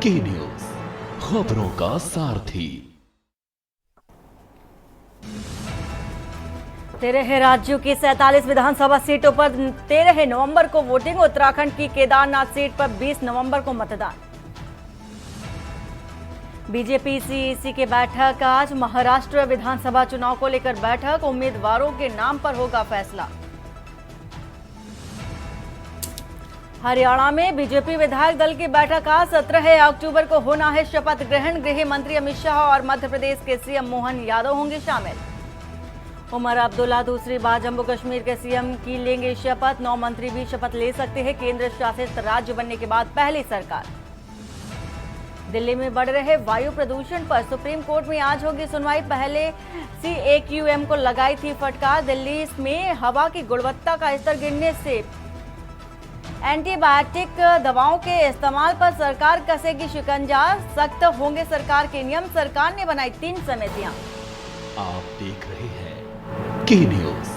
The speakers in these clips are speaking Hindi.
के न्यूज, खबरों का सारथी। 13 राज्यों की 47 विधानसभा सीटों पर 13 नवंबर को वोटिंग। उत्तराखंड की केदारनाथ सीट पर 20 नवंबर को मतदान। बीजेपी सीईसी की बैठक आज। महाराष्ट्र विधानसभा चुनाव को लेकर बैठक। उम्मीदवारों के नाम पर होगा फैसला। हरियाणा में बीजेपी विधायक दल की बैठक आज। 17 अक्टूबर को होना है शपथ ग्रहण। गृह मंत्री अमित शाह और मध्य प्रदेश के सीएम मोहन यादव होंगे शामिल। उमर अब्दुल्ला दूसरी बार जम्मू कश्मीर के सीएम की लेंगे शपथ। 9 मंत्री भी शपथ ले सकते हैं। केंद्र शासित राज्य बनने के बाद पहली सरकार। दिल्ली में बढ़ रहे वायु प्रदूषण पर सुप्रीम कोर्ट में आज होगी सुनवाई। पहले CAQM को लगाई थी फटकार। दिल्ली में हवा की गुणवत्ता का स्तर गिरने से एंटीबायोटिक दवाओं के इस्तेमाल पर सरकार कसेगी शिकंजा। सख्त होंगे सरकार के नियम। सरकार ने बनाई 3 समितियां। आप देख रहे हैं के न्यूज,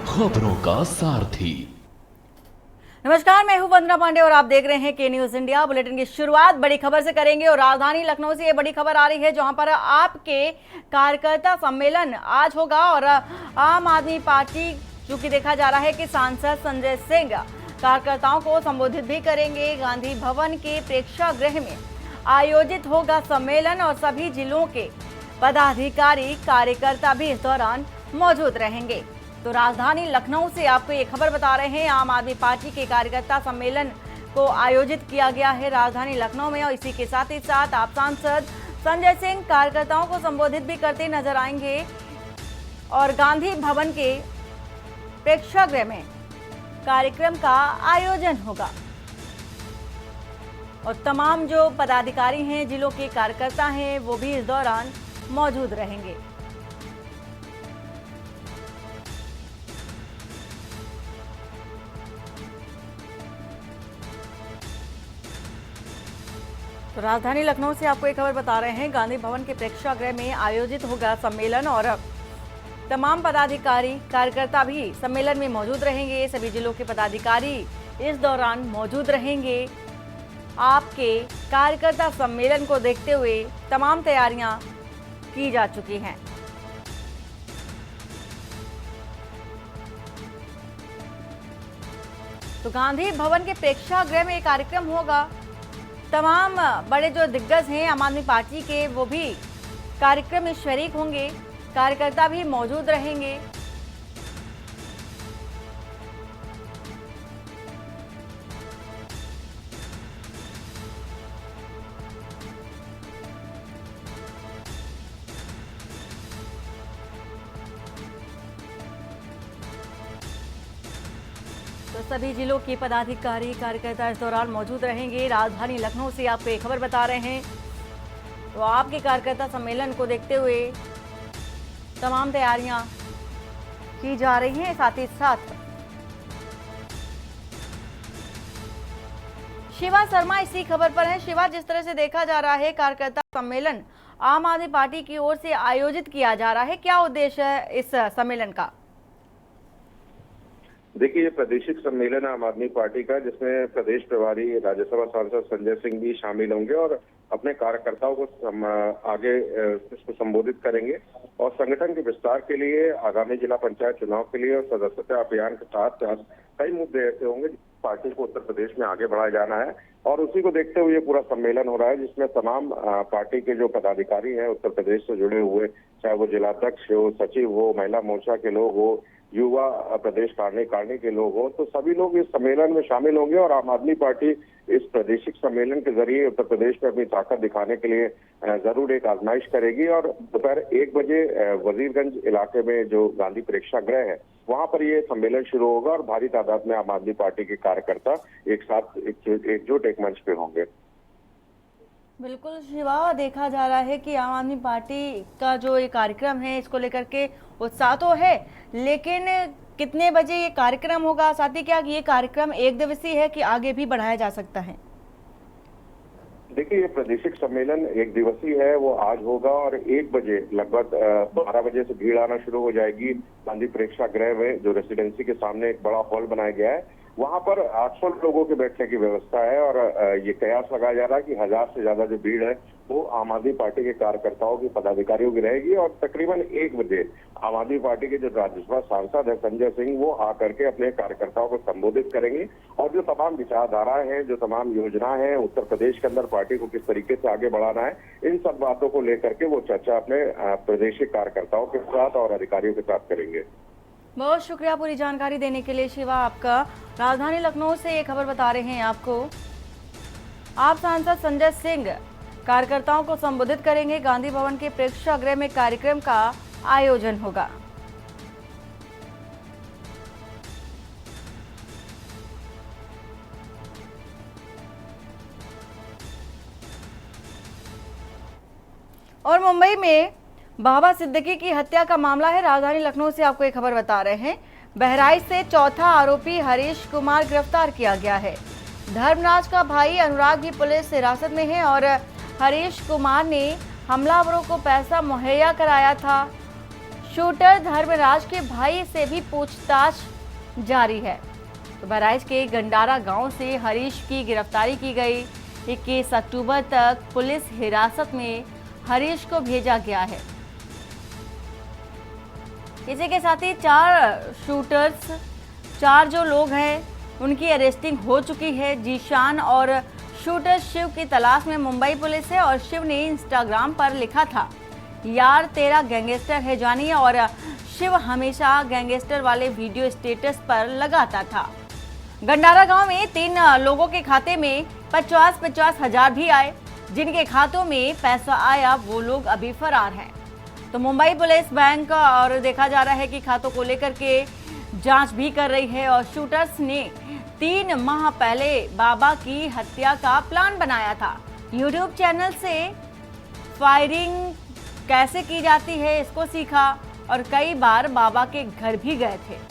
खबरों का सारथी। नमस्कार, मैं हूं वंदना पांडे और आप देख रहे हैं के न्यूज इंडिया। बुलेटिन की शुरुआत बड़ी खबर से करेंगे और राजधानी लखनऊ से ये बड़ी खबर आ रही है, जहां पर आपके कार्यकर्ता सम्मेलन आज होगा। और आम आदमी पार्टी, चूंकि देखा जा रहा है कि सांसद संजय सिंह कार्यकर्ताओं को संबोधित भी करेंगे। गांधी भवन के प्रेक्षागृह में आयोजित होगा सम्मेलन और सभी जिलों के पदाधिकारी कार्यकर्ता भी इस दौरान मौजूद रहेंगे। तो राजधानी लखनऊ से आपको ये खबर बता रहे हैं, आम आदमी पार्टी के कार्यकर्ता सम्मेलन को आयोजित किया गया है राजधानी लखनऊ में। और इसी के साथ ही साथ आप सांसद संजय सिंह कार्यकर्ताओं को संबोधित भी करते नजर आएंगे। और गांधी भवन के प्रेक्षागृह में कार्यक्रम का आयोजन होगा और तमाम जो पदाधिकारी हैं, जिलों के कार्यकर्ता हैं, वो भी इस दौरान मौजूद रहेंगे। तो राजधानी लखनऊ से आपको एक खबर बता रहे हैं, गांधी भवन के प्रेक्षागृह में आयोजित होगा सम्मेलन और तमाम पदाधिकारी कार्यकर्ता भी सम्मेलन में मौजूद रहेंगे। सभी जिलों के पदाधिकारी इस दौरान मौजूद रहेंगे। आपके कार्यकर्ता सम्मेलन को देखते हुए तमाम तैयारियां की जा चुकी हैं। तो गांधी भवन के प्रेक्षागृह में एक कार्यक्रम होगा। तमाम बड़े जो दिग्गज हैं आम आदमी पार्टी के, वो भी कार्यक्रम में शरीक होंगे। कार्यकर्ता भी मौजूद रहेंगे। तो सभी जिलों के पदाधिकारी कार्यकर्ता इस दौरान मौजूद रहेंगे। राजधानी लखनऊ से आपको एक खबर बता रहे हैं। तो आपके कार्यकर्ता सम्मेलन को देखते हुए तमाम तैयारियां की जा रही हैं। साथ ही साथ शिवा शर्मा इसी खबर पर है। शिवा, जिस तरह से देखा जा रहा है कार्यकर्ता सम्मेलन आम आदमी पार्टी की ओर से आयोजित किया जा रहा है, क्या उद्देश्य है इस सम्मेलन का? देखिए, ये प्रादेशिक सम्मेलन आम आदमी पार्टी का, जिसमें प्रदेश प्रभारी राज्यसभा सांसद संजय सिंह भी शामिल होंगे और अपने कार्यकर्ताओं को आगे इसको संबोधित करेंगे। और संगठन के विस्तार के लिए, आगामी जिला पंचायत चुनाव के लिए और सदस्यता अभियान के साथ कई मुद्दे ऐसे होंगे पार्टी को उत्तर प्रदेश में आगे बढ़ाया जाना है। और उसी को देखते हुए पूरा सम्मेलन हो रहा है, जिसमें तमाम पार्टी के जो पदाधिकारी हैं उत्तर प्रदेश से जुड़े हुए, चाहे वो जिलाध्यक्ष हो, सचिव हो, महिला मोर्चा के लोग हो, युवा प्रदेश कार्यकारिणी के लोग हो, तो सभी लोग इस सम्मेलन में शामिल होंगे। और आम आदमी पार्टी इस प्रादेशिक सम्मेलन के जरिए उत्तर प्रदेश में अपनी ताकत दिखाने के लिए जरूर एक आजमाइश करेगी। और दोपहर 1 बजे वजीरगंज इलाके में जो गांधी प्रेक्षागृह है, वहां पर ये सम्मेलन शुरू होगा और भारी तादाद में आम आदमी पार्टी के कार्यकर्ता एक साथ एकजुट एक मंच पे होंगे। बिल्कुल शिवा, देखा जा रहा है कि आम आदमी पार्टी का जो ये कार्यक्रम है, इसको लेकर के उत्साह तो है, लेकिन कितने बजे ये कार्यक्रम होगा? साथ ही क्या ये कार्यक्रम एक दिवसीय है कि आगे भी बढ़ाया जा सकता है? देखिए, ये प्रादेशिक सम्मेलन एक दिवसीय है, वो आज होगा और 1 बजे लगभग 12 बजे से भीड़ आना शुरू हो जाएगी। गांधी प्रेक्षागृह में जो रेसिडेंसी के सामने एक बड़ा हॉल बनाया गया है, वहां पर 800 लोगों के बैठने की व्यवस्था है और ये कयास लगाया जा रहा है कि 1000 से ज्यादा जो भीड़ है वो आम आदमी पार्टी के कार्यकर्ताओं की, पदाधिकारियों की रहेगी और तकरीबन 1 बजे आम आदमी पार्टी के जो राज्यसभा सांसद है संजय सिंह, वो आकर के अपने कार्यकर्ताओं को संबोधित करेंगे और जो तमाम विचारधाराएं हैं, जो तमाम योजनाएं हैं, उत्तर प्रदेश के अंदर पार्टी को किस तरीके से आगे बढ़ाना है, इन सब बातों को लेकर के वो चर्चा अपने प्रदेश के कार्यकर्ताओं के साथ और अधिकारियों के साथ करेंगे। बहुत शुक्रिया पूरी जानकारी देने के लिए शिवा आपका। राजधानी लखनऊ से ये खबर बता रहे हैं आपको, आप सांसद संजय सिंह कार्यकर्ताओं को संबोधित करेंगे। गांधी भवन के प्रेक्षागृह में कार्यक्रम का आयोजन होगा। और मुंबई में बाबा सिद्दीकी की हत्या का मामला है। राजधानी लखनऊ से आपको एक खबर बता रहे हैं, बहराइच से चौथा आरोपी हरीश कुमार गिरफ्तार किया गया है। धर्मराज का भाई अनुराग भी पुलिस हिरासत में है और हरीश कुमार ने हमलावरों को पैसा मुहैया कराया था। शूटर धर्मराज के भाई से भी पूछताछ जारी है। तो बहराइच के गंडारा गांव से हरीश की गिरफ्तारी की गई। 21 अक्टूबर तक पुलिस हिरासत में हरीश को भेजा गया है। इसी के साथ ही 4 जो लोग हैं उनकी अरेस्टिंग हो चुकी है। जीशान और शूटर शिव की तलाश में मुंबई पुलिस है और शिव ने इंस्टाग्राम पर लिखा था, यार तेरा गैंगस्टर है जानिए, और शिव हमेशा गैंगस्टर वाले वीडियो स्टेटस पर लगाता था। गंडारा गांव में 3 लोगों के खाते में 50-50 हजार भी आए। जिनके खातों में पैसा आया वो लोग अभी फरार हैं। तो मुंबई पुलिस बैंक और देखा जा रहा है कि खातों को लेकर के जांच भी कर रही है और शूटर्स ने 3 माह पहले बाबा की हत्या का प्लान बनाया था। यूट्यूब चैनल से फायरिंग कैसे की जाती है इसको सीखा और कई बार बाबा के घर भी गए थे।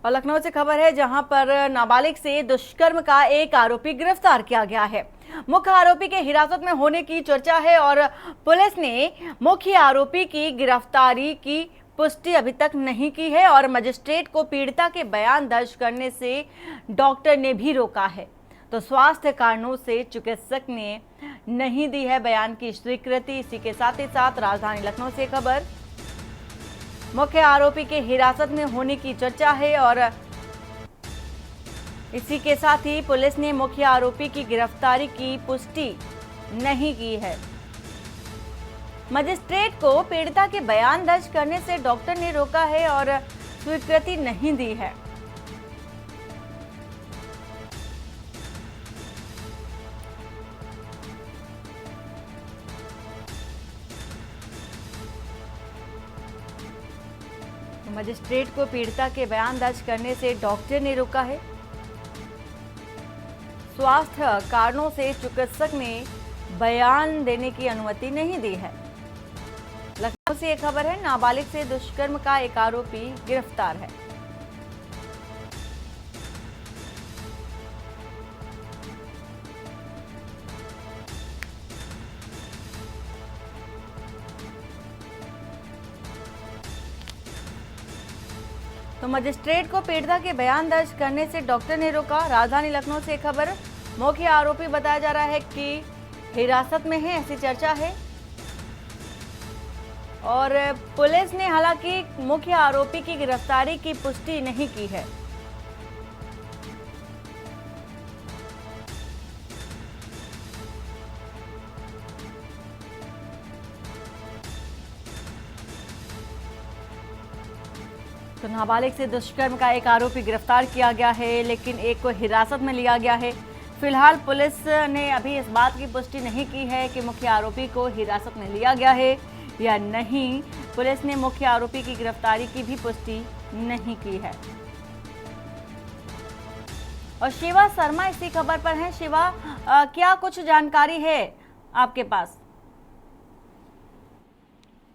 और लखनऊ से खबर है जहां पर नाबालिग से दुष्कर्म का एक आरोपी गिरफ्तार किया गया है। मुख्य आरोपी के हिरासत में होने की चर्चा है और पुलिस ने मुख्य आरोपी की गिरफ्तारी की पुष्टि अभी तक नहीं की है और मजिस्ट्रेट को पीड़िता के बयान दर्ज करने से डॉक्टर ने भी रोका है। तो स्वास्थ्य कारणों से चिकित्सक ने नहीं दी है बयान की स्वीकृति। इसी के साथ ही साथ राजधानी लखनऊ से खबर, मुख्य आरोपी के हिरासत में होने की चर्चा है और इसी के साथ ही पुलिस ने मुख्य आरोपी की गिरफ्तारी की पुष्टि नहीं की है। मजिस्ट्रेट को पीड़िता के बयान दर्ज करने से डॉक्टर ने रोका है और स्वीकृति नहीं दी है। मजिस्ट्रेट को पीड़िता के बयान दर्ज करने से डॉक्टर ने रोका है। स्वास्थ्य कारणों से चिकित्सक ने बयान देने की अनुमति नहीं दी है। लखनऊ से एक खबर है, नाबालिग से दुष्कर्म का एक आरोपी गिरफ्तार है। तो मजिस्ट्रेट को पीड़िता के बयान दर्ज करने से डॉक्टर ने रोका। राजधानी लखनऊ से खबर, मुख्य आरोपी बताया जा रहा है कि हिरासत में है, ऐसी चर्चा है और पुलिस ने हालांकि मुख्य आरोपी की गिरफ्तारी की पुष्टि नहीं की है। तो नाबालिग से दुष्कर्म का एक आरोपी गिरफ्तार किया गया है, लेकिन एक को हिरासत में लिया गया है। फिलहाल पुलिस ने अभी इस बात की पुष्टि नहीं की है कि मुख्य आरोपी को हिरासत में लिया गया है या नहीं। पुलिस ने मुख्य आरोपी की गिरफ्तारी की भी पुष्टि नहीं की है। और शिवा शर्मा इसी खबर पर हैं। शिवा, क्या कुछ जानकारी है आपके पास?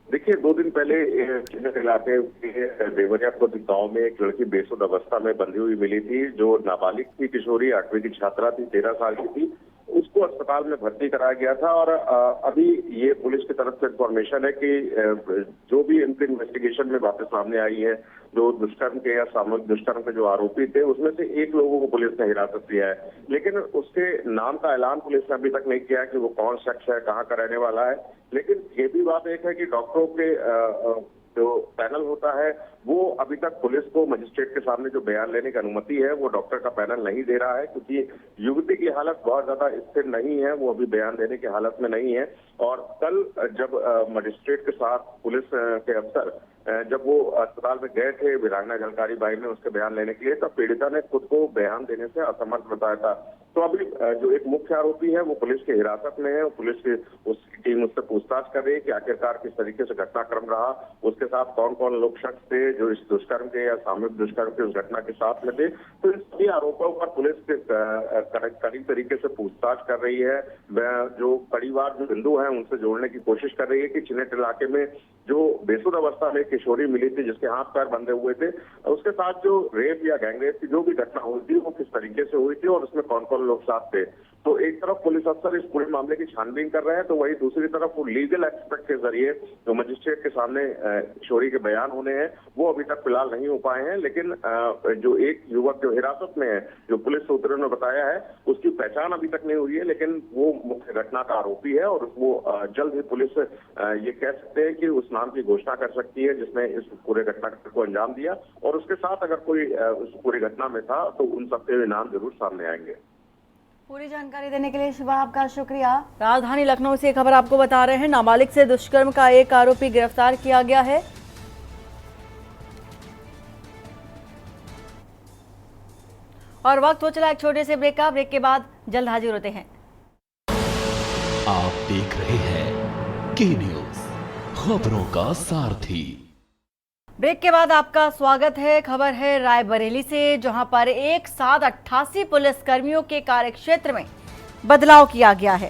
देखिए, 2 दिन पहले चिन्हित इलाके के देवरिया खुद गांव में एक लड़की बेसुध अवस्था में बंधी हुई मिली थी, जो नाबालिग थी, किशोरी 8वीं की छात्रा थी, 13 साल की थी। उसको अस्पताल में भर्ती कराया गया था और अभी ये पुलिस की तरफ से इंफॉर्मेशन है कि जो भी इनके इन्वेस्टिगेशन में बातें सामने आई है, जो दुष्कर्म के या सामूहिक दुष्कर्म के जो आरोपी थे, उसमें से एक लोगों को पुलिस ने हिरासत लिया है, लेकिन उसके नाम का ऐलान पुलिस ने अभी तक नहीं किया कि वो कौन शख्स है, कहाँ का रहने वाला है। लेकिन ये भी बात एक है कि डॉक्टरों के जो पैनल होता है, वो अभी तक पुलिस को मजिस्ट्रेट के सामने जो बयान लेने की अनुमति है, वो डॉक्टर का पैनल नहीं दे रहा है, क्योंकि युवती की हालत बहुत ज्यादा स्थिर नहीं है, वो अभी बयान देने की हालत में नहीं है। और कल जब मजिस्ट्रेट के साथ पुलिस के अफसर जब वो अस्पताल में गए थे वीरांगना झलकारी बाई में उसके बयान लेने के लिए, तब पीड़िता ने खुद को बयान देने से असमर्थ बताया था। तो अभी जो एक मुख्य आरोपी है वो पुलिस की हिरासत में है। पुलिस की उसकी टीम उससे पूछताछ कर रही है कि आखिरकार किस तरीके से घटनाक्रम रहा, उसके साथ कौन कौन लोग शख्स थे जो इस दुष्कर्म के या सामूहिक दुष्कर्म के उस घटना के साथ में थे। तो इन सभी आरोपों पर पुलिस के कड़ी तरीके से पूछताछ कर रही है। जो कड़ीवार जो बिंदु हैं उनसे जोड़ने की कोशिश कर रही है कि चिन्हित इलाके में जो बेसुध अवस्था में किशोरी मिली थी, जिसके हाथ पैर बंधे हुए थे, उसके साथ जो रेप या गैंगरेप की जो भी घटना हुई थी, वो किस तरीके से हुई थी और उसमें कौन कौन लोग साथ थे। तो एक तरफ पुलिस अफसर इस पूरे मामले की छानबीन कर रहे हैं, तो वही दूसरी तरफ वो लीगल एक्सपर्ट के जरिए जो मजिस्ट्रेट के सामने किशोरी के बयान होने हैं, वो अभी तक फिलहाल नहीं हो पाए हैं। लेकिन जो एक युवक जो हिरासत में है, जो पुलिस सूत्रों ने बताया है, उसकी पहचान अभी तक नहीं हुई है, लेकिन वो मुख्य घटना का आरोपी है और वो जल्द ही पुलिस ये कह सकते हैं कि उस नाम की घोषणा कर सकती है जिसने इस पूरे घटना को अंजाम दिया। और उसके साथ अगर कोई उस पूरी घटना में था, तो उन सबके नाम जरूर सामने आएंगे। पूरी जानकारी देने के लिए शिवा आपका शुक्रिया। राजधानी लखनऊ से खबर आपको बता रहे हैं, नाबालिग से दुष्कर्म का एक आरोपी गिरफ्तार किया गया है। और वक्त हो चला एक छोटे से ब्रेक का। ब्रेक के बाद जल्द हाजिर होते हैं। आप देख रहे हैं के न्यूज, खबरों का सारथी। ब्रेक के बाद आपका स्वागत है। खबर है रायबरेली से, जहां पर एक साथ 88 पुलिसकर्मियों के कार्यक्षेत्र में बदलाव किया गया है।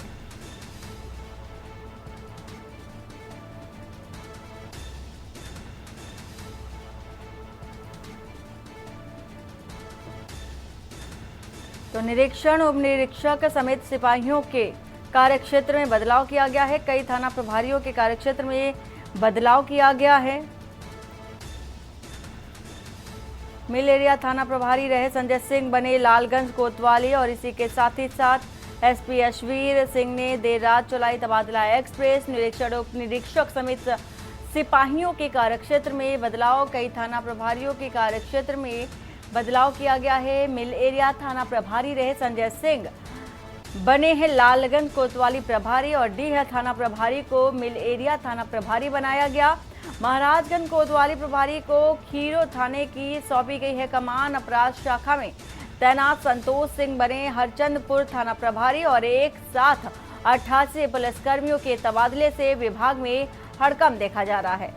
तो निरीक्षण, उप निरीक्षक समेत सिपाहियों के कार्यक्षेत्र में बदलाव किया गया है। कई थाना प्रभारियों के कार्यक्षेत्र में बदलाव किया गया है। मिल एरिया थाना प्रभारी रहे संजय सिंह बने लालगंज कोतवाली, और इसी के साथ ही साथ एसपी यशवीर सिंह ने देर रात चलाई तबादला एक्सप्रेस। निरीक्षण, उप निरीक्षक समेत सिपाहियों के कार्यक्षेत्र में बदलाव। कई थाना प्रभारियों के कार्यक्षेत्र में बदलाव किया गया है। मिल एरिया थाना प्रभारी रहे संजय सिंह बने हैं लालगंज कोतवाली प्रभारी, और डीह थाना प्रभारी को मिल एरिया थाना प्रभारी बनाया गया। महाराजगंज कोतवाली प्रभारी को खीरो थाने की सौंपी गई है कमान। अपराध शाखा में तैनात संतोष सिंह बने हरचंदपुर थाना प्रभारी, और एक साथ 88 पुलिसकर्मियों के तबादले से विभाग में हड़कंप देखा जा रहा है।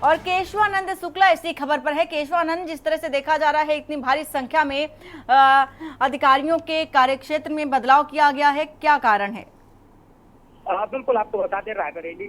और केशवानंद शुक्ला इसी खबर पर है। केशवानंद, जिस तरह से देखा जा रहा है इतनी भारी संख्या में अधिकारियों के कार्यक्षेत्र में बदलाव किया गया है, क्या कारण है? बिल्कुल, आपको बता दें, रायबरेली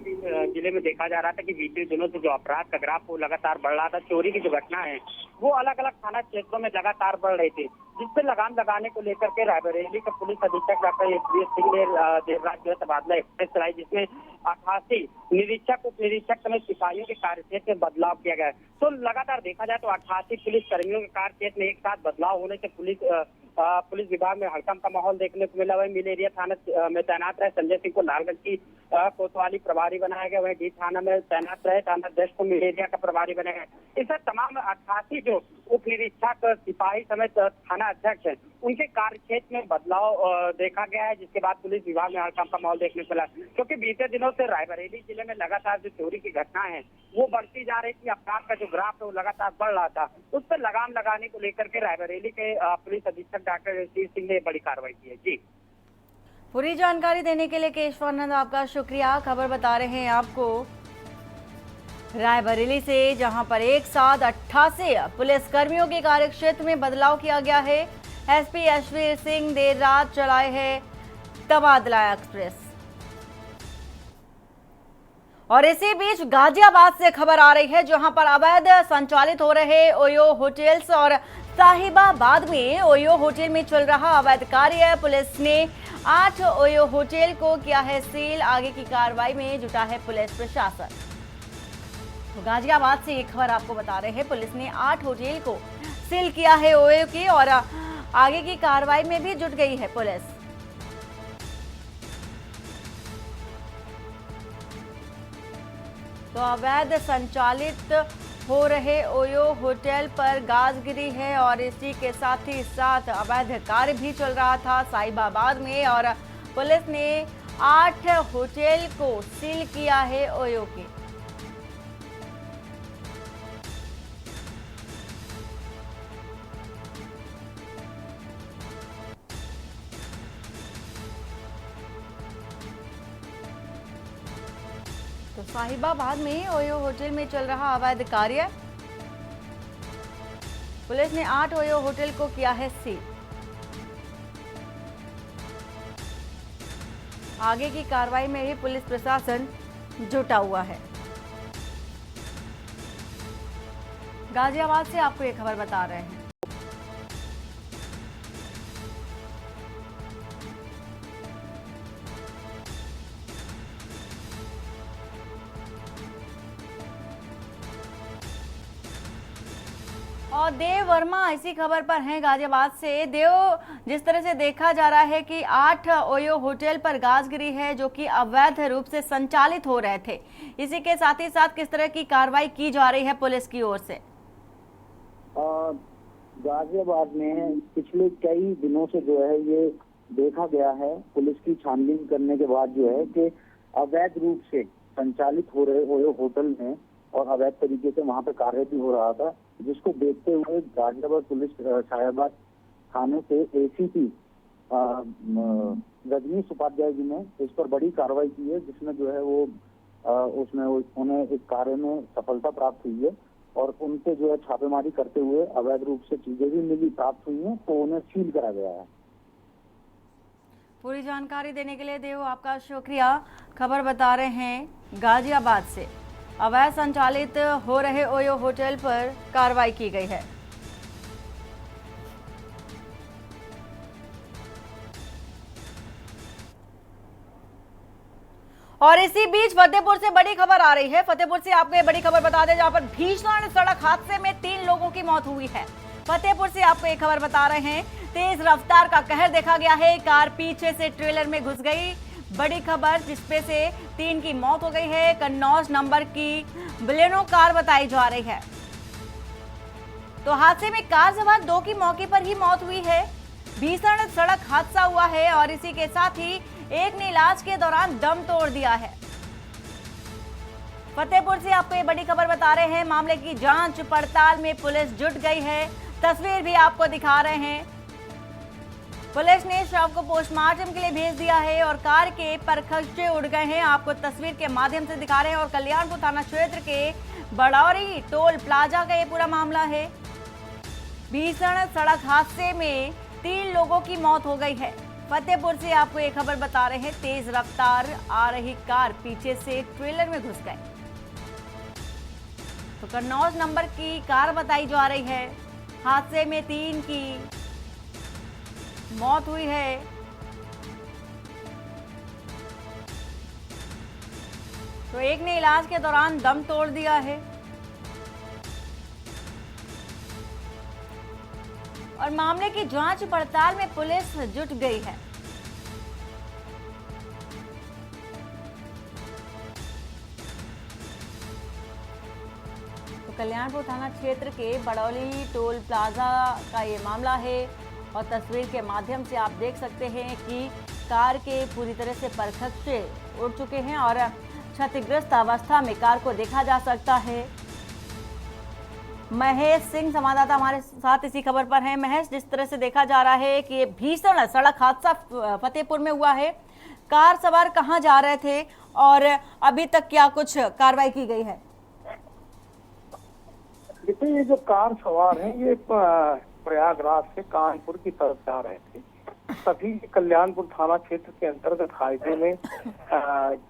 जिले में देखा जा रहा था कि बीते दिनों से जो अपराध का ग्राफ वो लगातार बढ़ रहा था। चोरी की जो घटना है वो अलग अलग थाना क्षेत्रों में लगातार बढ़ रही थी, जिससे लगाम लगाने को लेकर के रायबरेली के पुलिस अधीक्षक डॉक्टर एसपी सिंह ने देर रात जो है तबादला एक्सप्रेस चलाई, जिसमें 88 निरीक्षक, उप निरीक्षक समेत सिपाहियों के कार्यक्षेत्र में बदलाव किया गया है। तो लगातार देखा जाए तो 88 पुलिस कर्मियों के कार्यक्षेत्र में एक साथ बदलाव होने से पुलिस विभाग में हड़कंप का माहौल देखने को मिला। वही मिल एरिया थाना में तैनात रहे संजय सिंह को लालगंज की कोतवाली प्रभारी बनाया गया। वही डी थाना में तैनात रहे थाना अध्यक्ष को मिल एरिया का प्रभारी बनाया गया। इससे तमाम 88 जो उप निरीक्षक, सिपाही समेत थाना अध्यक्ष है, उनके कार्यक्षेत्र में बदलाव देखा गया है, जिसके बाद पुलिस विभाग में हड़कंप का माहौल देखने को मिला। क्योंकि बीते दिनों से रायबरेली जिले में लगातार जो चोरी की घटना है वो बढ़ती जा रही थी। अपराध का जो ग्राफ है वो लगातार बढ़ रहा था। उस पर लगाम लगाने को लेकर के रायबरेली के पुलिस अधीक्षक डॉक्टर एसपी सिंह ने बड़ी कार्रवाई की है। जी, पूरी जानकारी देने के लिए केशवानंद आपका शुक्रिया। खबर बता रहे हैं आपको रायबरेली से, जहां पर एक साथ 88 पुलिसकर्मियों के कार्यक्षेत्र में बदलाव किया गया है। एसपी यशवीर सिंह देर रात चलाए हैं तबादला एक्सप्रेस। और इसी बीच गाजियाबाद से खबर आ रही है, जहां पर अवैध संचालित हो रहे ओयो होटल्स और साहिबाबाद में ओयो होटल में चल रहा अवैध कार्य। पुलिस ने 8 ओयो होटल को किया है सील। आगे की कार्रवाई में जुटा है पुलिस प्रशासन। तो गाजियाबाद से ये खबर आपको बता रहे हैं, पुलिस ने 8 होटल को सील किया है ओयो की, और आगे की कार्रवाई में भी जुट गई है पुलिस। तो अवैध संचालित हो रहे ओयो होटल पर गाजगिरी है, और इसी के साथ ही साथ अवैध कार्य भी चल रहा था साहिबाबाद में, और पुलिस ने 8 होटल को सील किया है ओयो के। तो साहिबाबाद में ओयो होटल में चल रहा अवैध कार्य, पुलिस ने 8 ओयो होटल को किया है सील। आगे की कार्रवाई में भी पुलिस प्रशासन जुटा हुआ है। गाजियाबाद से आपको ये खबर बता रहे हैं। और देव वर्मा इसी खबर पर हैं गाजियाबाद से। देव, जिस तरह से देखा जा रहा है कि 8 ओयो होटल पर गाजगिरी है जो कि अवैध रूप से संचालित हो रहे थे, इसी के साथ ही साथ किस तरह की कार्रवाई की जा रही है पुलिस की ओर से? गाजियाबाद में पिछले कई दिनों से जो है ये देखा गया है, पुलिस की छानबीन करने के बाद जो है कि अवैध रूप से संचालित हो रहे ओयो होटल में और अवैध तरीके से वहां पे कार्य भी हो रहा था, जिसको देखते हुए गाजियाबाद पुलिस साहिबाबाद थाने से एसीपी रजनीश उपाध्याय जी ने इस पर बड़ी कार्रवाई की है, जिसमें जो है वो उसमें उन्हें इस कार्य में सफलता प्राप्त हुई है, और उनसे जो है छापेमारी करते हुए अवैध रूप से चीजें भी मिली प्राप्त हुई हैं, तो उन्हें सील करा गया है। पूरी जानकारी देने के लिए देव आपका शुक्रिया। खबर बता रहे हैं गाजियाबाद से, अवैध संचालित हो रहे ओयो होटल पर कार्रवाई की गई है। और इसी बीच फतेहपुर से बड़ी खबर आ रही है। फतेहपुर से आपको ये बड़ी खबर बता दें, जहां पर भीषण सड़क हादसे में 3 लोगों की मौत हुई है। फतेहपुर से आपको ये खबर बता रहे हैं, तेज रफ्तार का कहर देखा गया है। कार पीछे से ट्रेलर में घुस गई। बड़ी खबर जिसपे से 3 की मौत हो गई है। कन्नौज नंबर की बलेनो कार बताई जा रही है। तो हादसे में कार सवार 2 की मौके पर ही मौत हुई है। भीषण सड़क हादसा हुआ है, और इसी के साथ ही एक ने इलाज के दौरान दम तोड़ दिया है। फतेहपुर से आपको ये बड़ी खबर बता रहे हैं, मामले की जांच पड़ताल में पुलिस जुट गई है। तस्वीर भी आपको दिखा रहे हैं। पुलिस ने शव को पोस्टमार्टम के लिए भेज दिया है, और कार के परखच्चे उड़ गए हैं। आपको तस्वीर के माध्यम से दिखा रहे हैं। और कल्याणपुर थाना क्षेत्र के बड़ौरी टोल प्लाजा का ये पूरा मामला है। भीषण सड़क हादसे में 3 लोगों की मौत हो गई है। फतेहपुर से आपको ये खबर बता रहे हैं, तेज रफ्तार आ रही कार पीछे से ट्रेलर में घुस गई। तो कन्नौज नंबर की कार बताई जा रही है। हादसे में 3 की मौत हुई है। तो एक ने इलाज के दौरान दम तोड़ दिया है। और मामले की जांच पड़ताल में पुलिस जुट गई है। तो कल्याणपुर थाना क्षेत्र के बड़ौली टोल प्लाजा का ये मामला है, और तस्वीर के माध्यम से आप देख सकते हैं कि कार के पूरी तरह से परखच्चे उड़ चुके हैं, और क्षतिग्रस्त अवस्था में कार को देखा जा सकता है। महेश सिंह संवाददाता हमारे साथ इसी खबर पर हैं। महेश, जिस तरह से देखा जा रहा है कि ये भीषण सड़क हादसा फतेहपुर में हुआ है, कार सवार कहां जा रहे थे और अभी तक क्या कुछ कार्रवाई की गई है? देखिए, ये जो कार सवार हैं ये प्रयागराज से कानपुर की तरफ जा रहे थे, सभी कल्याणपुर थाना क्षेत्र के अंतर्गत हाईवे में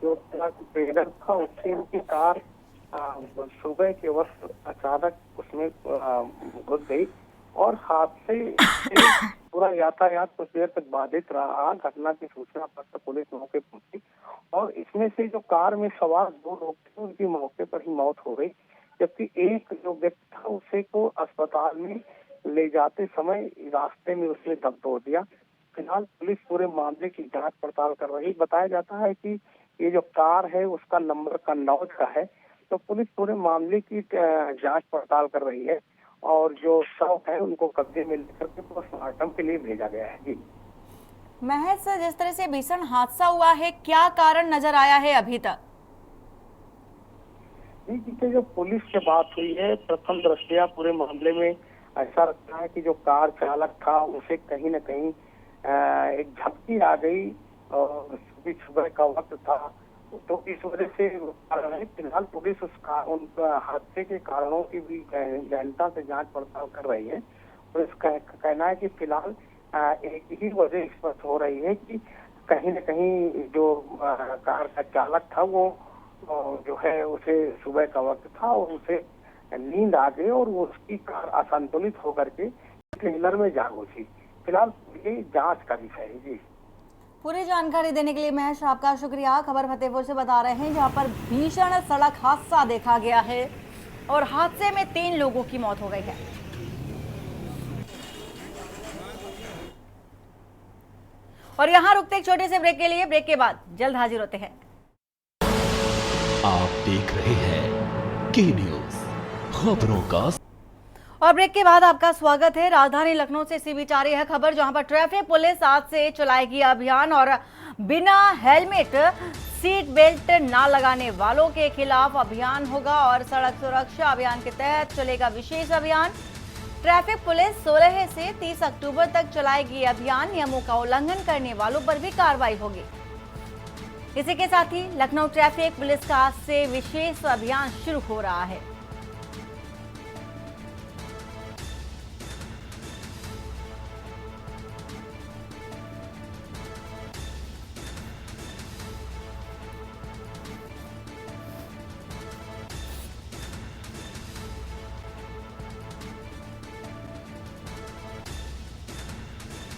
जो ट्रेलर था उससे इनकी कार सुबह के वक्त अचानक उसमें घुस गई और हादसे से पूरा यातायात कुछ देर तक बाधित रहा। घटना की सूचना पर पुलिस मौके पहुंची और इसमें से जो कार में सवार 2 लोग थे उनकी मौके पर ही मौत हो गई, जबकि एक जो व्यक्ति था उसे को अस्पताल में ले जाते समय रास्ते में उसने दम तोड़ दिया। फिलहाल पुलिस पूरे मामले की जांच पड़ताल कर रही। बताया जाता है कि ये जो कार है उसका नंबर कन्नौज का है, तो पुलिस पूरे मामले की जांच पड़ताल कर रही है और जो शव है उनको कब्जे में लेकर के पोस्टमार्टम के लिए भेजा गया है। जी महज जिस तरह से भीषण हादसा हुआ है, क्या कारण नजर आया है अभी तक? जी, जो पुलिस से बात हुई है, प्रथम दृष्टया पूरे मामले में ऐसा लगता है कि जो कार चालक था उसे कहीं न कहीं एक झपकी आ गई और सुबह का वक्त था, तो इस वजह से कारण है। फिलहाल पुलिस उन हादसे के कारणों की भी गहनता से जांच पड़ताल कर रही है। पुलिस का कहना है कि फिलहाल एक ही वजह स्पष्ट हो रही है कि कहीं न कहीं जो कार का चालक था वो जो है उसे सुबह का वक्त था और उसे नींद आ गई और वो उसकी कार असंतुलित होकर के ट्रेलर में जा घुसी। फिलहाल ये जांच का विषय है। जी, पूरी जानकारी देने के लिए महेश आपका शुक्रिया। खबर फतेहपुर से बता रहे हैं जहां पर भीषण सड़क हादसा देखा गया है और हादसे में 3 लोगों की मौत हो गई है। और यहां रुकते एक छोटे से ब्रेक के लिए, ब्रेक के बाद जल्द हाजिर होते हैं। आप देख रहे हैं के न्यूज, खबरों का। और ब्रेक के बाद आपका स्वागत है। राजधानी लखनऊ से इसी बीच आ रही है खबर जहां पर ट्रैफिक पुलिस आज से चलाएगी अभियान और बिना हेलमेट सीट बेल्ट ना लगाने वालों के खिलाफ अभियान होगा और सड़क सुरक्षा अभियान के तहत चलेगा विशेष अभियान। ट्रैफिक पुलिस 16 से 30 अक्टूबर तक चलाएगी अभियान। नियमों का उल्लंघन करने वालों पर भी कार्रवाई होगी। इसी के साथ ही लखनऊ ट्रैफिक पुलिस का आज से विशेष अभियान शुरू हो रहा है।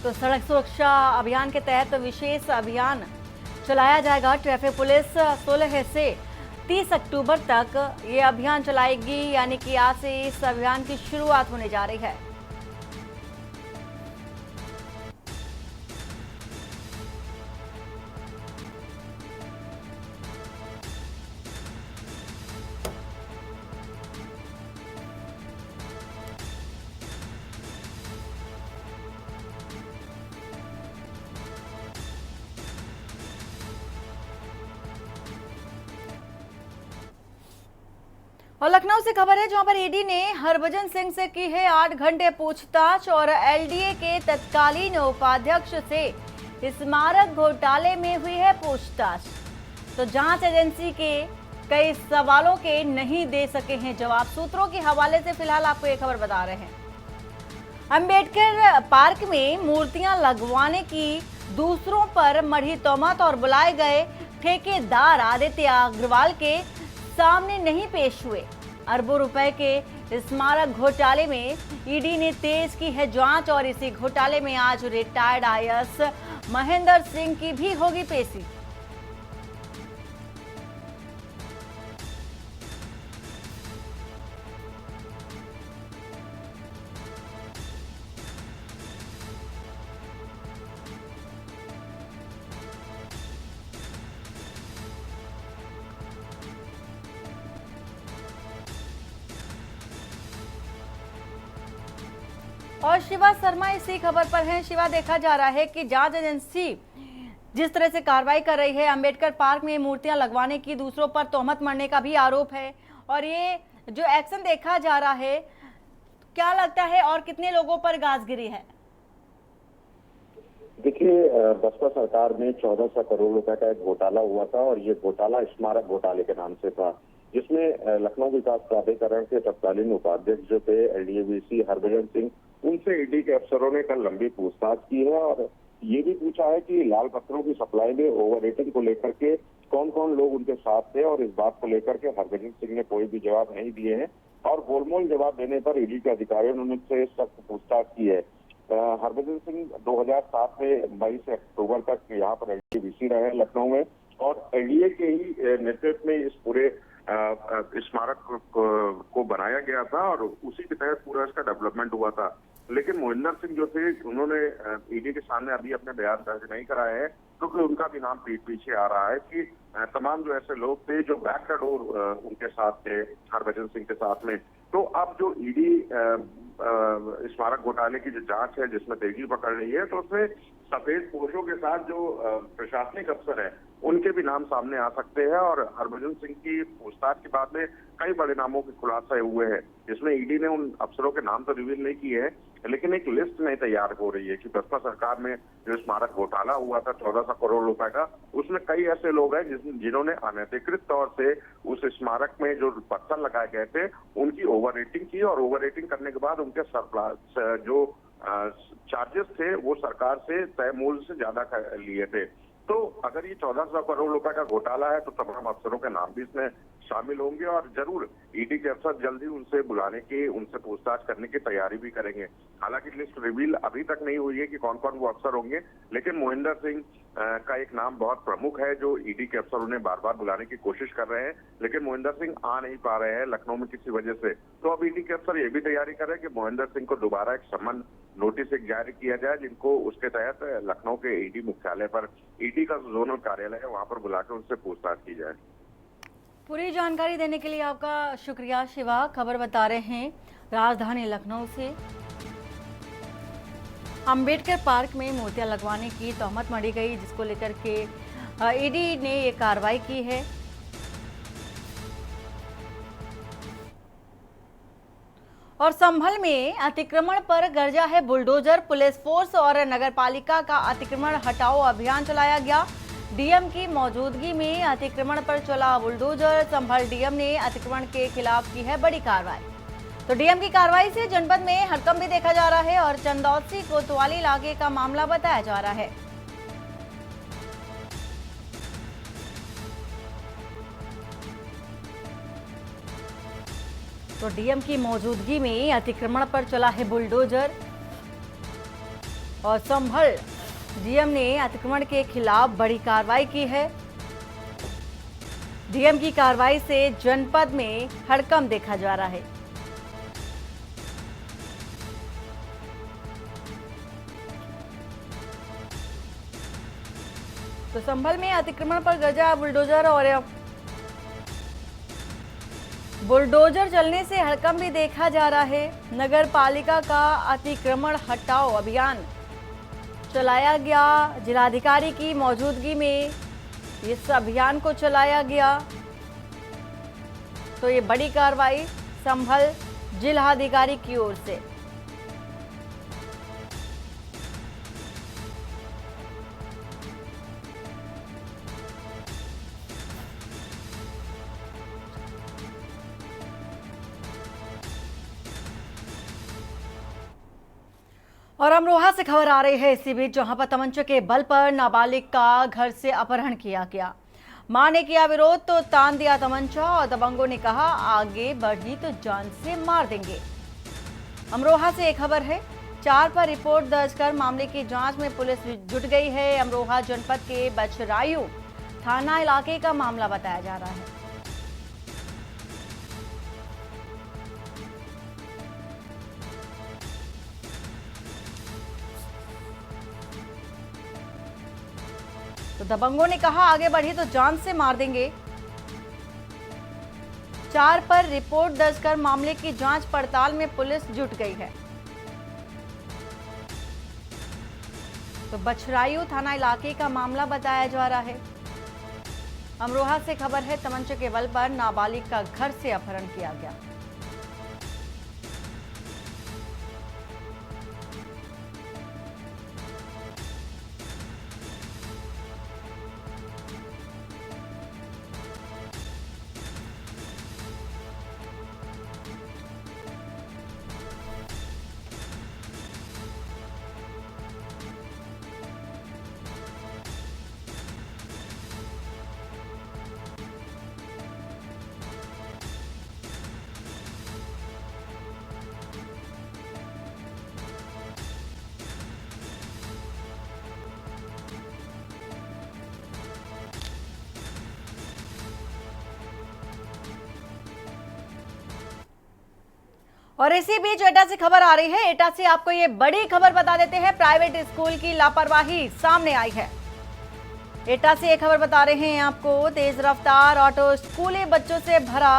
तो सड़क सुरक्षा अभियान के तहत विशेष अभियान चलाया जाएगा। ट्रैफिक पुलिस 16 से 30 अक्टूबर तक ये अभियान चलाएगी, यानी कि आज से इस अभियान की शुरुआत होने जा रही है। और लखनऊ से खबर है जहां पर ईडी ने हरभजन सिंह से की है 8 घंटे पूछताछ और एलडीए के तत्कालीन उपाध्यक्ष से स्मारक घोटाले में हुई है पूछताछ। तो जांच एजेंसी के कई सवालों के नहीं दे सके हैं जवाब। सूत्रों के हवाले से फिलहाल आपको ये खबर बता रहे हैं। अंबेडकर पार्क में मूर्तियां लगवाने की दूसरों पर मढ़ी तोहमत और बुलाए गए ठेकेदार आदित्य अग्रवाल के सामने नहीं पेश हुए। अरबों रुपए के स्मारक घोटाले में ईडी ने तेज की है जांच और इसी घोटाले में आज रिटायर्ड आईएएस महेंद्र सिंह की भी होगी पेशी। और शिवा शर्मा इसी खबर पर हैं। शिवा, देखा जा रहा है कि जांच एजेंसी जिस तरह से कार्रवाई कर रही है, अंबेडकर पार्क में मूर्तियां लगवाने की, दूसरों पर तोहमत मढ़ने का भी आरोप है और ये जो एक्शन देखा जा रहा है, क्या लगता है और कितने लोगों पर गाजगिरी है? देखिए, बसपा सरकार में 1400 करोड़ रुपए का एक घोटाला हुआ था और ये घोटाला स्मारक घोटाले के नाम से था, जिसमें लखनऊ विकास प्राधिकरण के तत्कालीन उपाध्यक्ष जो थे एलडीए वीसी हरभजन सिंह, उनसे ईडी के अफसरों ने कल लंबी पूछताछ की है और ये भी पूछा है कि लाल पत्थरों की सप्लाई में ओवर रेटिंग को लेकर के कौन कौन लोग उनके साथ थे, और इस बात को लेकर के हरभजन सिंह ने कोई भी जवाब नहीं दिए हैं। और गोलमोल जवाब देने पर ईडी के अधिकारियों ने उनसे सख्त पूछताछ की है। हरभजन सिंह 2007 में मई से अक्टूबर तक यहाँ पर एलडीवीसी रहे हैं लखनऊ में, और एनडीए के ही नेतृत्व में इस पूरे स्मारक को बनाया गया था और उसी के तहत पूरा इसका डेवलपमेंट हुआ था। लेकिन मोहिंदर सिंह जो थे उन्होंने ईडी के सामने अभी अपने बयान दर्ज नहीं कराए हैं, क्योंकि उनका भी नाम पीछे आ रहा है कि तमाम जो ऐसे लोग थे जो बैक द डोर उनके साथ थे हरभजन सिंह के साथ में। तो अब जो ईडी स्मारक घोटाले की जो जांच है जिसमें तेजी पकड़ रही है, तो उसमें सफेद पोशों के साथ जो प्रशासनिक अफसर हैं उनके भी नाम सामने आ सकते हैं। और हरभजन सिंह की पूछताछ के बाद में कई बड़े नामों के खुलासे हुए हैं, जिसमें ईडी ने उन अफसरों के नाम तो रिवील नहीं किए हैं, लेकिन एक लिस्ट नहीं तैयार हो रही है कि बसपा सरकार में जो स्मारक घोटाला हुआ था 1400 करोड़ रुपए का, उसमें कई ऐसे लोग हैं जिन्होंने अनधिकृत तौर से उस स्मारक में जो पत्थर लगाए गए थे उनकी ओवर रेटिंग की, और ओवर रेटिंग करने के बाद उनके सरप्लस जो चार्जेस थे वो सरकार से तय मूल्य से ज्यादा लिए थे। तो अगर ये 1400 करोड़ रुपए का घोटाला है तो तमाम अफसरों के नाम भी इसमें शामिल होंगे, और जरूर ईडी के अफसर जल्दी उनसे बुलाने की, उनसे पूछताछ करने की तैयारी भी करेंगे। हालांकि लिस्ट रिवील अभी तक नहीं हुई है कि कौन कौन वो अफसर होंगे, लेकिन मोहिंदर सिंह का एक नाम बहुत प्रमुख है जो ईडी के अफसर उन्हें बार बार बुलाने की कोशिश कर रहे हैं, लेकिन मोहिंदर सिंह आ नहीं पा रहे हैं लखनऊ में किसी वजह से। तो अब ईडी के अफसर ये भी तैयारी कर रहे हैं कि मोहिंदर सिंह को दोबारा एक समन नोटिस एक जारी किया जाए, जिनको उसके तहत लखनऊ के ईडी मुख्यालय पर, ईडी का जोनल कार्यालय है वहां पर बुलाकर उनसे पूछताछ की जाए। पूरी जानकारी देने के लिए आपका शुक्रिया शिवा। खबर बता रहे हैं राजधानी लखनऊ से। अंबेडकर पार्क में मूर्तियां लगवाने की तहमत मढ़ी गई, जिसको लेकर के ईडी ने ये कार्रवाई की है। और संभल में अतिक्रमण पर गरजा है बुलडोजर। पुलिस फोर्स और नगरपालिका का अतिक्रमण हटाओ अभियान चलाया गया। डीएम की मौजूदगी में अतिक्रमण पर चला बुलडोजर। संभल डीएम ने अतिक्रमण के खिलाफ की है बड़ी कार्रवाई। तो डीएम की कार्रवाई से जनपद में हड़कंप भी देखा जा रहा है और चंदौसी कोतवाली इलाके का मामला बताया जा रहा है। तो डीएम की मौजूदगी में अतिक्रमण पर चला है बुलडोजर, और संभल डीएम ने अतिक्रमण के खिलाफ बड़ी कार्रवाई की है। डीएम की कार्रवाई से जनपद में हड़कंप देखा जा रहा है। तो संभल में अतिक्रमण पर गरजा बुलडोजर, और बुलडोजर चलने से हड़कंप भी देखा जा रहा है। नगर पालिका का अतिक्रमण हटाओ अभियान चलाया गया। जिलाधिकारी की मौजूदगी में इस अभियान को चलाया गया। तो ये बड़ी कार्रवाई संभल जिलाधिकारी की ओर से। और अमरोहा से खबर आ रही है इसी बीच, जहां पर तमंचे के बल पर नाबालिग का घर से अपहरण किया गया। मां ने किया विरोध तो तान दिया तमंचा, और दबंगों ने कहा आगे बढ़ी तो जान से मार देंगे। अमरोहा से एक खबर है। 4 पर रिपोर्ट दर्ज कर मामले की जांच में पुलिस जुट गई है। अमरोहा जनपद के बछरायू थाना इलाके का मामला बताया जा रहा है। तो दबंगों ने कहा आगे बढ़ी तो जान से मार देंगे। 4 पर रिपोर्ट दर्ज कर मामले की जांच पड़ताल में पुलिस जुट गई है। तो बछरायू थाना इलाके का मामला बताया जा रहा है। अमरोहा से खबर है, तमंचे के बल पर नाबालिग का घर से अपहरण किया गया। और इसी बीच एटा से खबर आ रही है। एटा से आपको ये बड़ी खबर बता देते हैं, प्राइवेट स्कूल की लापरवाही सामने आई है। एटा से ये खबर बता रहे हैं आपको, तेज रफ्तार ऑटो स्कूली बच्चों से भरा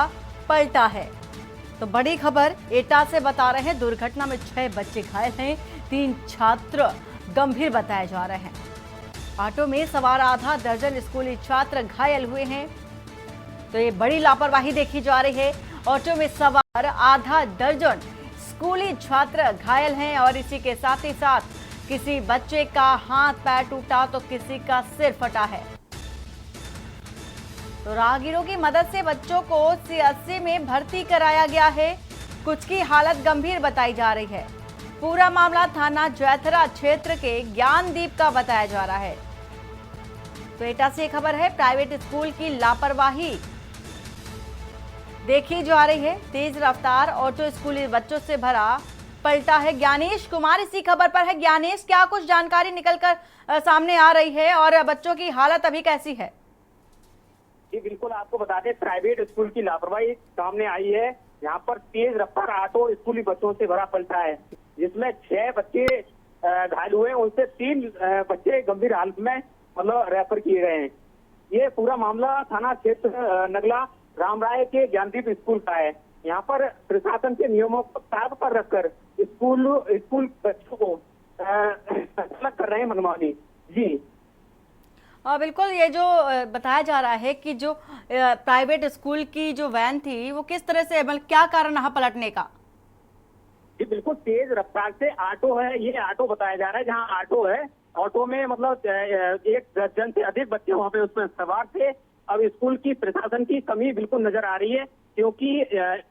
पलटा है। तो बड़ी खबर एटा से बता रहे हैं, दुर्घटना में 6 बच्चे घायल हैं, 3 छात्र गंभीर बताए जा रहे हैं। ऑटो में सवार आधा दर्जन स्कूली छात्र घायल हुए हैं। तो ये बड़ी लापरवाही देखी जा रही है। ऑटो में सवार आधा दर्जन स्कूली छात्र घायल हैं और इसी के साथ ही साथ किसी बच्चे का हाथ पैर टूटा तो किसी का सिर फटा है। तो राहगीरों की मदद से बच्चों को CSC में भर्ती कराया गया है। कुछ की हालत गंभीर बताई जा रही है। पूरा मामला थाना जैथरा क्षेत्र के ज्ञानदीप का बताया जा रहा है। तो एटा से खबर है, प्राइवेट स्कूल की लापरवाही देखी जा रही है। तेज रफ्तार ऑटो स्कूली बच्चों से भरा पलटा है। ज्ञानेश कुमार इसी खबर पर है। ज्ञानेश, क्या कुछ जानकारी निकलकर सामने आ रही है और बच्चों की हालत अभी कैसी है? जी बिल्कुल, आपको बता दें प्राइवेट स्कूल की लापरवाही सामने आई है। यहाँ पर तेज रफ्तार ऑटो स्कूली बच्चों से भरा पलटा है, जिसमें 6 बच्चे घायल हुए, उनसे 3 बच्चे गंभीर हालत में मतलब रेफर किए गए हैं। ये पूरा मामला थाना क्षेत्र नगला रामराय के ज्ञानदीप स्कूल का है। यहाँ पर प्रशासन के नियमों को ताब पर रखकर स्कूल बच्चों को अलग कर रहे हैं मनमानी। जी बिल्कुल, ये जो बताया जा रहा है कि जो प्राइवेट स्कूल की जो वैन थी वो किस तरह से, मतलब क्या कारण रहा पलटने का? जी बिल्कुल, तेज रफ्तार से ऑटो है, ये ऑटो बताया जा रहा है। जहाँ ऑटो है, ऑटो में मतलब 1 दर्जन से अधिक बच्चे वहाँ पे उसमें सवार थे। अब स्कूल की प्रशासन की कमी बिल्कुल नजर आ रही है, क्योंकि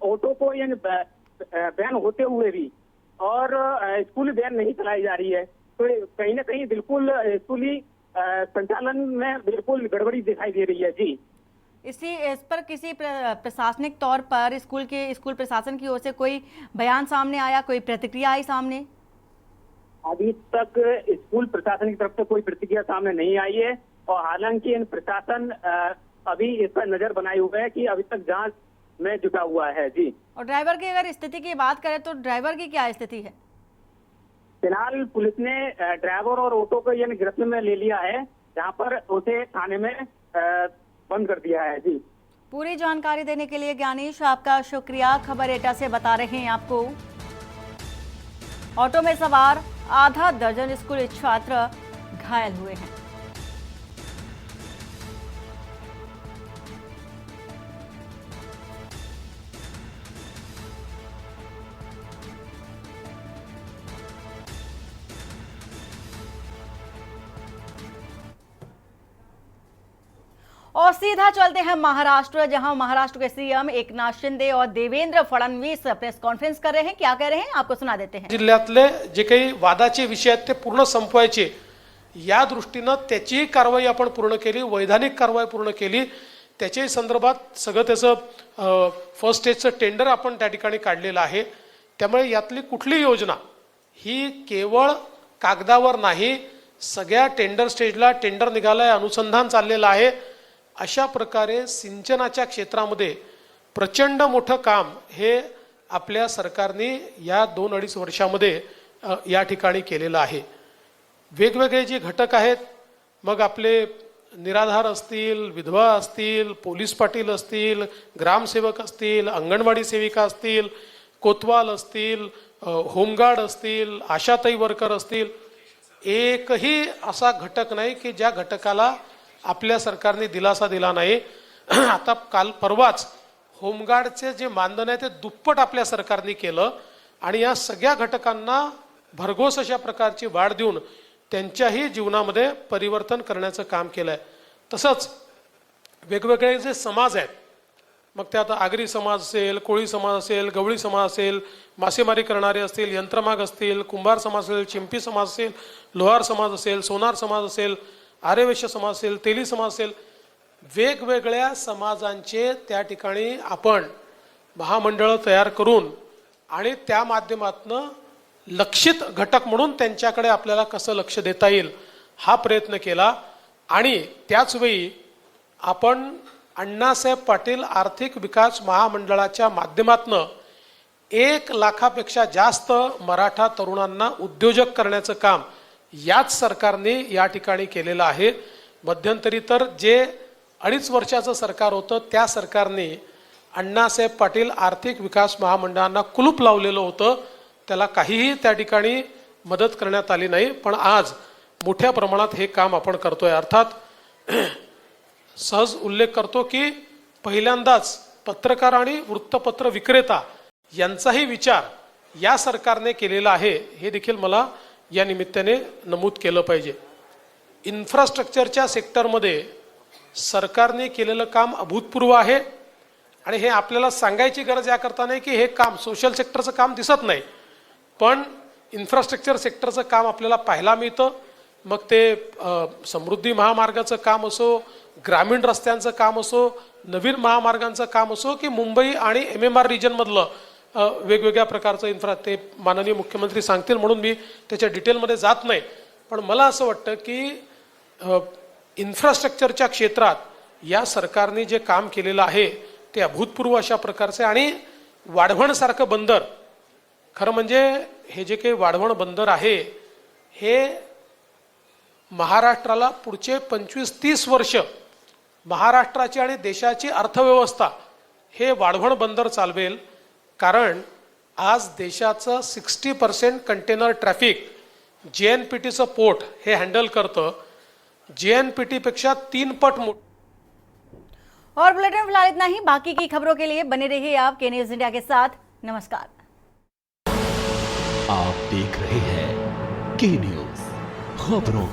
ऑटो को यानी बैन होते हुए भी और स्कूली बैन नहीं चलाई जा रही है। तो कहीं ना कहीं बिल्कुल स्कूली संचालन में बिल्कुल गड़बड़ी दिखाई दे रही है। जी इस पर किसी प्रशासनिक तौर पर स्कूल प्रशासन की ओर से कोई बयान सामने आया, कोई प्रतिक्रिया आई सामने? अभी तक स्कूल प्रशासन की तरफ से कोई प्रतिक्रिया सामने नहीं आई है और हालांकि इन प्रशासन अभी इस पर नजर बनाए हुए है कि अभी तक जांच में जुटा हुआ है। जी और ड्राइवर की अगर स्थिति की बात करें तो ड्राइवर की क्या स्थिति है? फिलहाल पुलिस ने ड्राइवर और ऑटो को यानी गिरफ्त में ले लिया है, जहां पर उसे थाने में बंद कर दिया है। जी पूरी जानकारी देने के लिए ज्ञानेश आपका शुक्रिया। खबर एटा से बता रहे हैं आपको, ऑटो में सवार आधा दर्जन स्कूली छात्र घायल हुए हैं। और सीधा चलते हैं महाराष्ट्र, जहां महाराष्ट्र के सीएम एकनाथ शिंदे और देवेंद्र फडणवीस प्रेस कॉन्फ्रेन्स कर रहे हैं। क्या कह रहे हैं आपको सुना देते हैं। जिल्ह्यातले जे काही वादाचे विषय आहेत ते पूर्ण संपवायचे, या दृष्टीनं त्याची कारवाई आपण पूर्ण केली, वैधानिक कारवाई पूर्ण केली। त्याच्या संदर्भात सगळं त्याचं फर्स्ट स्टेजचं टेंडर आपण त्या ठिकाणी काढलेलं आहे। त्यामुळे यातली कुठली योजना ही केवळ कागदावर नाही, सगळ्या टेंडर स्टेजला टेंडर निघालाय, अनुसंधान चाललेलं आहे। अशा प्रकारे सिंचनाच्या क्षेत्रामध्ये प्रचंड मोठं काम हे आपल्या सरकारने या 2-2.5 वर्षामध्ये या ठिकाणी केलेलं आहे। वेगवेगळे जे घटक आहेत, मग आपले निराधार असतील, विधवा असतील, पोलीस पाटील असतील, ग्रामसेवक असतील, अंगणवाडी सेविका असतील, कोतवाल असतील, होमगार्ड असतील, आशाताई वर्कर असतील, एकही असा घटक नाही की ज्या घटकाला आपल्या सरकारने दिलासा दिला नाही। आता काल परवाच होमगार्डचे जे मानधन आहे ते दुप्पट आपल्या सरकारने केलं आणि या सगळ्या घटकांना भरघोस अशा प्रकारची वाढ देऊन त्यांच्याही जीवनामध्ये परिवर्तन करण्याचं काम केलंय। तसंच वेगवेगळे जे समाज आहेत, मग ते आता आगरी समाज असेल, कोळी समाज असेल, गवळी समाज असेल, मासेमारी करणारे असतील, यंत्रमाग असतील, कुंभार समाज असेल, चिंपी समाज असेल, लोहार समाज असेल, सोनार समाज असेल, आर्यवैश्य समाज असेल, तेली समाज असेल, वेगवेगळ्या समाजांचे त्या ठिकाणी आपण महामंडळ तयार करून आणि त्या माध्यमातून लक्षित घटक म्हणून त्यांच्याकडे आपल्याला कसं लक्ष देता येईल हा प्रयत्न केला। आणि त्याच वेळी आपण अण्णासाहेब पाटील आर्थिक विकास महामंडळाच्या माध्यमातून 1 लाखापेक्षा जास्त मराठा तरुणांना उद्योजक करण्याचं काम याच सरकारने या ठिकाणी केलेलं आहे. मध्यंतरी तर जे 2.5 वर्षाचं सरकार होतं त्या सरकारने अण्णासाहेब पाटील आर्थिक विकास महामंडळांना कुलूप लावलेलं होतं. त्याला काहीही त्या ठिकाणी मदत करण्यात आली नाही. पण आज मोठ्या प्रमाणात हे काम आपण करतोय. अर्थात सहज उल्लेख करतो की पहिल्यांदाच पत्रकार आणि वृत्तपत्र विक्रेता यांचाही विचार या सरकारने केलेला आहे, हे देखील मला या निमित्ताने नमूद केलं पाहिजे. इन्फ्रास्ट्रक्चरच्या सेक्टरमध्ये सरकारने केलेलं काम अभूतपूर्व आहे आणि हे आपल्याला सांगायची गरज याकरता नाही की हे काम सोशल सेक्टरचं काम दिसत नाही, पण इन्फ्रास्ट्रक्चर सेक्टरचं काम आपल्याला पाहायला मिळतं. मग ते समृद्धी महामार्गाचं काम असो, ग्रामीण रस्त्यांचं काम असो, नवीन महामार्गांचं काम असो की मुंबई आणि MMR रिजनमधलं वेगवेगळ्या प्रकारचं इन्फ्रा, ते माननीय मुख्यमंत्री सांगतील म्हणून मी त्याच्या डिटेलमध्ये जात नाही. पण मला असं वाटतं की इन्फ्रास्ट्रक्चरच्या क्षेत्रात या सरकारने जे काम केलेलं आहे ते अभूतपूर्व अशा प्रकारचे. आणि वाढवणसारखं बंदर, खरं म्हणजे हे जे काही वाढवण बंदर आहे हे महाराष्ट्राला पुढचे 25-30 वर्ष महाराष्ट्राची आणि देशाची अर्थव्यवस्था हे वाढवण बंदर चालवेल. कारण आज देशाचं 60% कंटेनर ट्रॅफिक JNPTचं पोर्ट हे हँडल करतं. JNPT पेक्षा 3 पट और बुलेटिन फिलहाल इतना ही. बाकी की खबरों के लिए बने रहिए आप के न्यूज इंडिया के साथ. नमस्कार. आप देख रहे हैं के न्यूज खबरों